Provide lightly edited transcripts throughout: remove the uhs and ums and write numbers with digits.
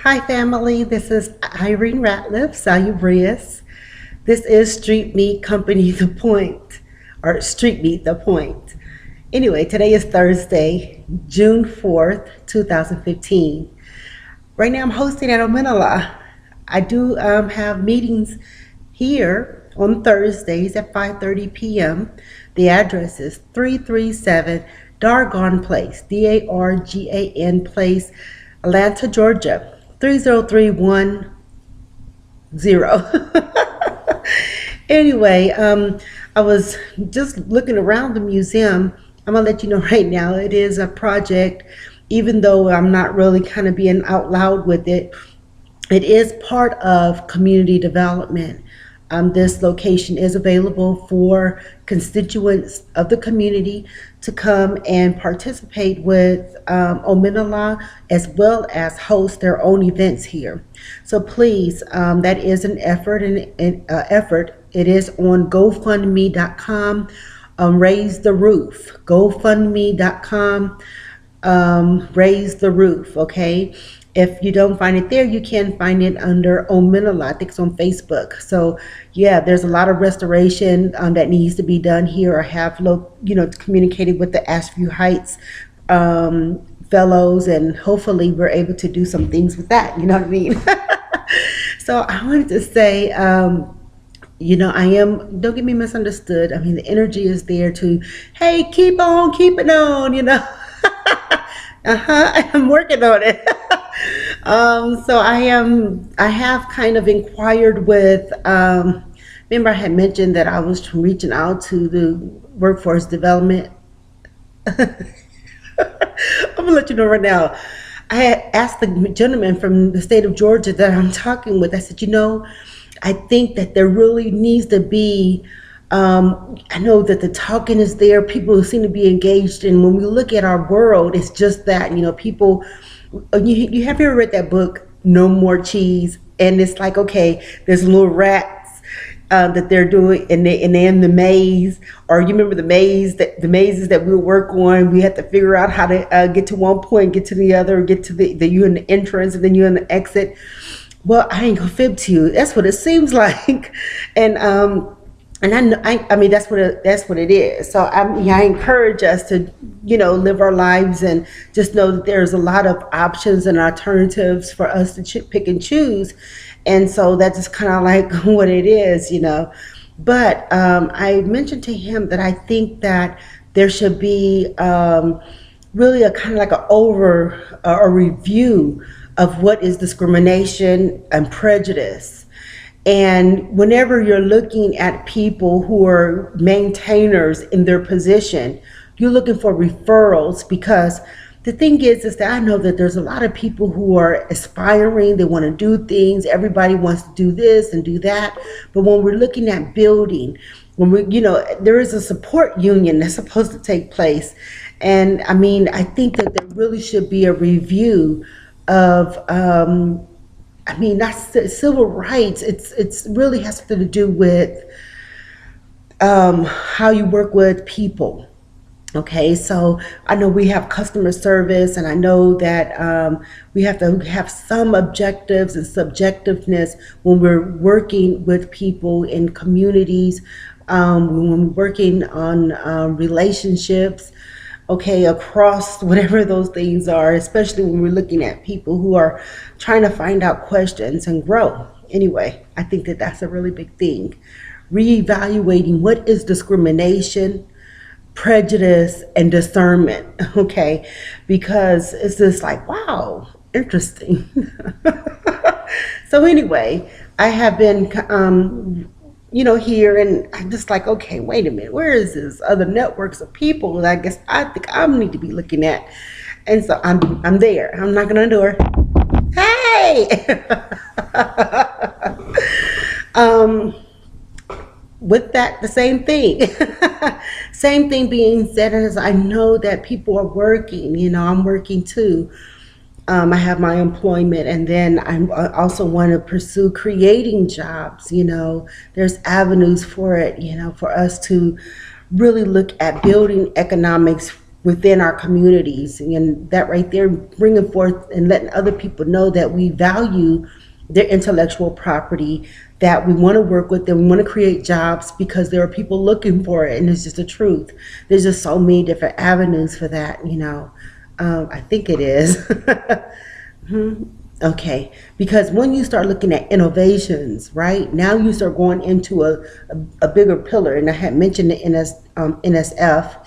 Hi, family. This is Irene Ratliff, Salubrious. This is Street Meat Company The Point, or Street Meat The Point. Anyway, today is Thursday, June 4th, 2015. Right now, I'm hosting at Omenala. I do have meetings here on Thursdays at 5:30 p.m. The address is 337 Dargan Place, Dargan Place, Atlanta, Georgia, 30310. Anyway, I was just looking around the museum. I'm gonna let you know right now, it is a project, even though I'm not really kind of being out loud with it. It is part of community development. This location is available for constituents of the community to come and participate with Omenala, as well as host their own events here. So please, that is an effort. It is on GoFundMe.com. Raise the Roof. GoFundMe.com. Raise the Roof. Okay. If you don't find it there, you can find it under Omenala. I think it's on Facebook. So yeah, there's a lot of restoration that needs to be done here. I have communicated with the Ashview Heights fellows, and hopefully we're able to do some things with that. You know what I mean? So I wanted to say, don't get me misunderstood. I mean, the energy is there to, hey, keep on keeping on. I'm working on it. So I have kind of inquired with, remember I had mentioned that I was reaching out to the workforce development. I'm gonna let you know right now. I had asked the gentleman from the state of Georgia that I'm talking with, I said, I think that there really needs to be, I know that the talking is there, people seem to be engaged, and when we look at our world, it's just that, people, you have ever read that book, No More Cheese? And it's like, okay, there's little rats that they're doing, and they're in the maze, or you remember the mazes that we would work on, we had to figure out how to get to one point, get to the other, get to the you in the entrance, and then you in the exit. Well, I ain't gonna fib to you, that's what it seems like. And I mean that's what it is. So I encourage us to live our lives and just know that there's a lot of options and alternatives for us to pick and choose. And so that's just kind of like what it is. But I mentioned to him that I think that there should be really a kind of like a review of what is discrimination and prejudice. And whenever you're looking at people who are maintainers in their position, you're looking for referrals, because the thing is that I know that there's a lot of people who are aspiring, they want to do things, everybody wants to do this and do that. But when we're looking at building, there is a support union that's supposed to take place. And I mean, I think that there really should be a review of, that's civil rights. It's really has to do with how you work with people. Okay, so I know we have customer service, and I know that we have to have some objectives and subjectiveness when we're working with people in communities, when we're working on relationships. Okay, across whatever those things are, especially when we're looking at people who are trying to find out questions and grow. Anyway, I think that that's a really big thing. Reevaluating what is discrimination, prejudice, and discernment, okay? Because it's just like, wow, interesting. So anyway, I have been here, and I'm just like, okay, wait a minute, where is this other networks of people that I think I need to be looking at? And so I'm there. I'm knocking on the door. Hey! With that, the same thing. Same thing being said, as I know that people are working, I'm working too. I have my employment, and then I also want to pursue creating jobs. There's avenues for it, for us to really look at building economics within our communities. And that right there, bringing forth and letting other people know that we value their intellectual property, that we want to work with them, we want to create jobs because there are people looking for it, and it's just the truth. There's just so many different avenues for that, you know. I think it is. Okay, because when you start looking at innovations, right, now you start going into a bigger pillar, and I had mentioned the NSF,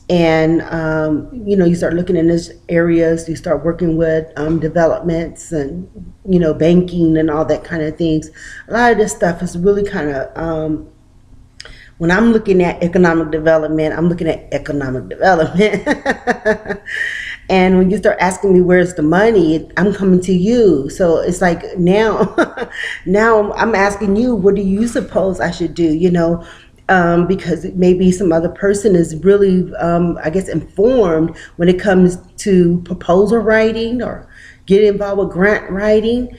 and you know, you start looking in these areas, you start working with developments and, you know, banking and all that kind of things. A lot of this stuff is really kind of, when I'm looking at economic development, I'm looking at economic development. And when you start asking me where's the money, I'm coming to you. So it's like now, now I'm asking you, what do you suppose I should do? You know, because maybe some other person is really, I guess, informed when it comes to proposal writing or get involved with grant writing.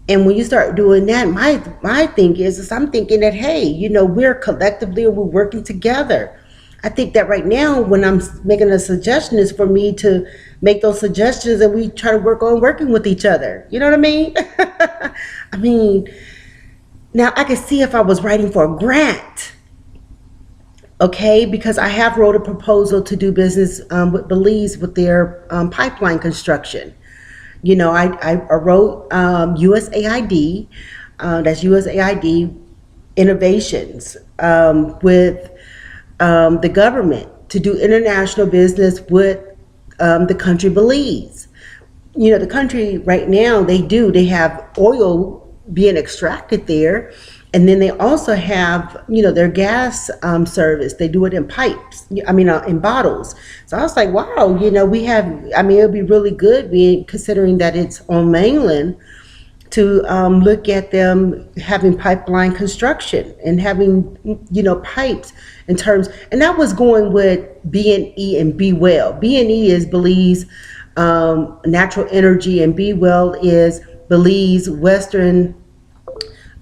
And when you start doing that, my thing is I'm thinking that, hey, you know, we're collectively, we're working together. I think that right now, when I'm making a suggestion, is for me to make those suggestions and we try to work on working with each other. You know what I mean? I mean, now I can see if I was writing for a grant, okay, because I have wrote a proposal to do business with Belize with their pipeline construction. You know, I wrote USAID, that's USAID innovations, with the government to do international business with the country Belize. You know, the country right now, they have oil being extracted there. And then they also have, you know, their gas service. They do it in pipes, I mean, in bottles. So I was like, wow, you know, we have, I mean, it'll be really good being considering that it's on mainland to look at them having pipeline construction and having, you know, pipes in terms, and that was going with BNE and Be Well. BNE is Belize Natural Energy, and Be Well is Belize Western,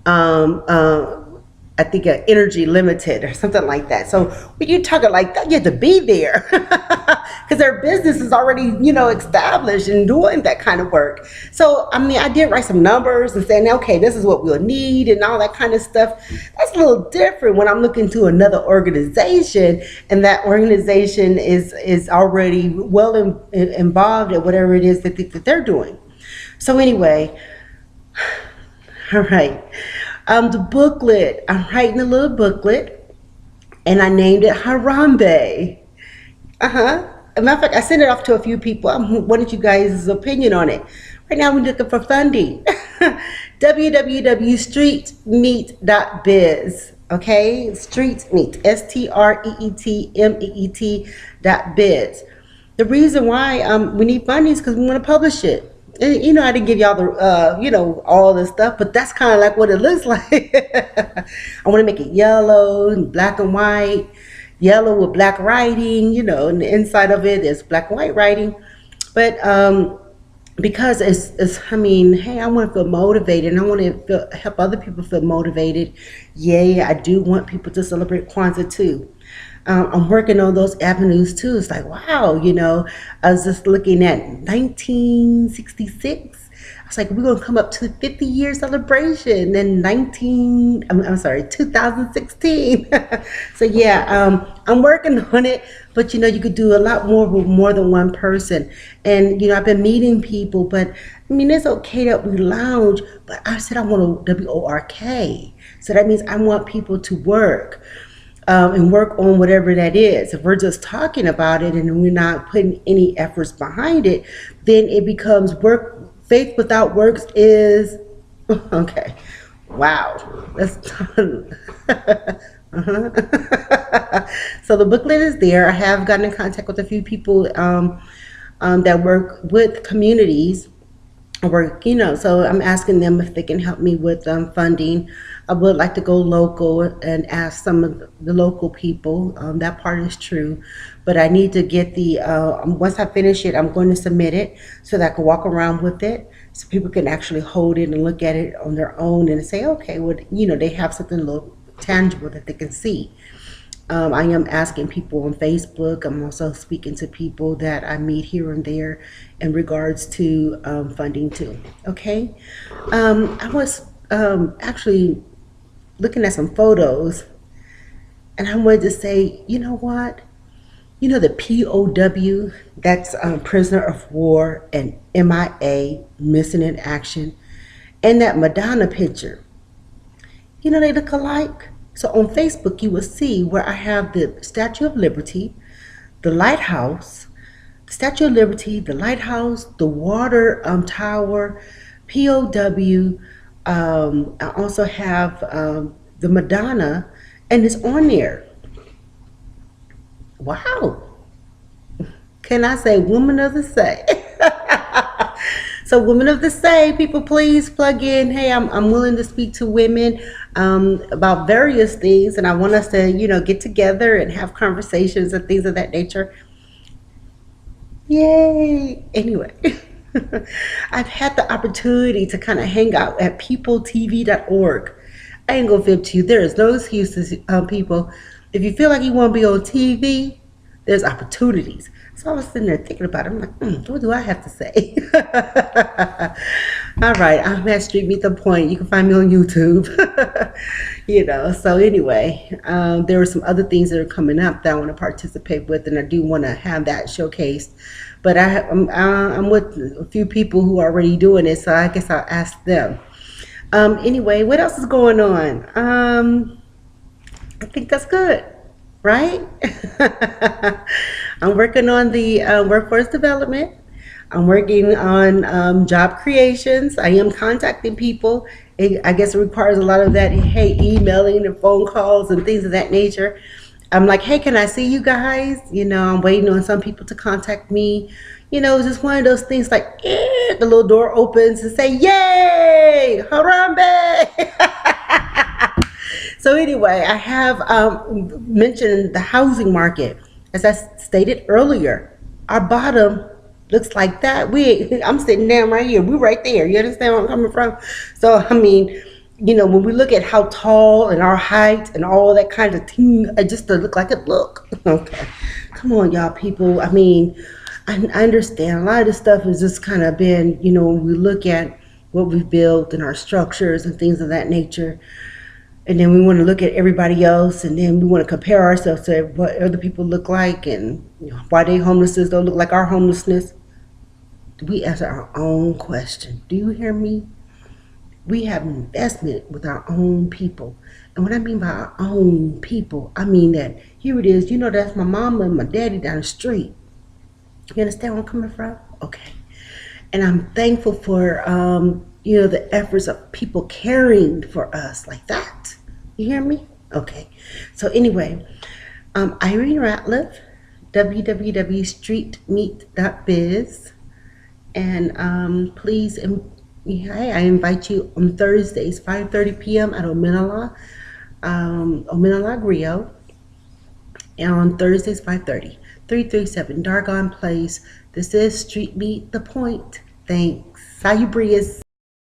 I think Energy Limited or something like that. So when you talk like that, you have to be there because their business is already, you know, established and doing that kind of work. So, I mean, I did write some numbers and saying, okay, this is what we'll need and all that kind of stuff. That's a little different when I'm looking to another organization and that organization is already well involved at whatever it is that they're doing. So anyway, all right. The booklet, I'm writing a little booklet, and I named it Harambe. As a matter of fact, I sent it off to a few people. I wanted you guys' opinion on it. Right now, we're looking for funding. www.streetmeet.biz. Okay, Streetmeet, STREETMEET.biz. The reason why we need funding is because we want to publish it. And, you know, I didn't give y'all the, you know, all this stuff, but that's kind of like what it looks like. I want to make it yellow and black and white, yellow with black writing, you know, and the inside of it is black and white writing. But because it's, I mean, hey, I want to feel motivated and I want to help other people feel motivated. Yay, I do want people to celebrate Kwanzaa too. I'm working on those avenues too. It's like, wow, you know, I was just looking at 1966. I was like, we're going to come up to the 50-year celebration in 2016. So yeah, I'm working on it, but you know, you could do a lot more with more than one person. And you know, I've been meeting people, but I mean, it's okay that we lounge, but I said I want to WORK. So that means I want people to work. And work on whatever that is. If we're just talking about it and we're not putting any efforts behind it, then it becomes work. Faith without works is okay. Wow, that's So the booklet is there. I have gotten in contact with a few people that work with communities. Work, you know, so I'm asking them if they can help me with funding. I would like to go local and ask some of the local people. That part is true, but I need to get the, once I finish it, I'm going to submit it so that I can walk around with it so people can actually hold it and look at it on their own and say, okay, well, you know, they have something a little tangible that they can see. I am asking people on Facebook. I'm also speaking to people that I meet here and there in regards to funding too. Okay. I was actually looking at some photos, and I wanted to say, you know what? You know the POW, that's prisoner of war, and MIA, missing in action, and that Madonna picture. You know they look alike. So on Facebook, you will see where I have the Statue of Liberty, the lighthouse, the Statue of Liberty, the lighthouse, the water tower, POW. I also have the Madonna, and it's on there. Wow. Can I say woman of the say? So, women of the say, people, please plug in. Hey, I'm willing to speak to women about various things, and I want us to, get together and have conversations and things of that nature. Yay! Anyway, I've had the opportunity to kind of hang out at peopletv.org. I ain't gonna fib to you. There is no excuses, people. If you feel like you want to be on TV, there's opportunities. So I was sitting there thinking about it. I'm like, what do I have to say? All right, I'm at Street Meet the Point. You can find me on YouTube. So anyway, there are some other things that are coming up that I want to participate with, and I do want to have that showcased. But I'm with a few people who are already doing it, so I guess I'll ask them. Anyway, what else is going on? I think that's good, right? I'm working on the workforce development. I'm working on job creations. I am contacting people. I guess it requires a lot of that, hey, emailing and phone calls and things of that nature. I'm like, hey, can I see you guys? I'm waiting on some people to contact me. It's just one of those things like, the little door opens and say, yay, Harambe. So anyway, I have mentioned the housing market. As I stated earlier, our bottom looks like that. I'm sitting down right here. We're right there. You understand where I'm coming from? So, when we look at how tall and our height and all that kind of thing, it just doesn't look like it look. Okay. Come on, y'all people. I understand a lot of this stuff has just kind of been, when we look at what we've built and our structures and things of that nature, and then we want to look at everybody else, and then we want to compare ourselves to what other people look like, and why their homelessness don't look like our homelessness. We answer our own question. Do you hear me? We have an investment with our own people. And what I mean by our own people, I mean that here it is, that's my mama and my daddy down the street. You understand where I'm coming from? Okay. And I'm thankful for, the efforts of people caring for us like that. You hear me? Okay. So anyway, Irene Ratliff, www.streetmeet.biz. And please, I invite you on Thursdays, 5:30 p.m. at Omenala Griot. And on Thursdays, 5:30, 337 Dargon Place. This is Street Meet the Point. Thanks. Salubrious.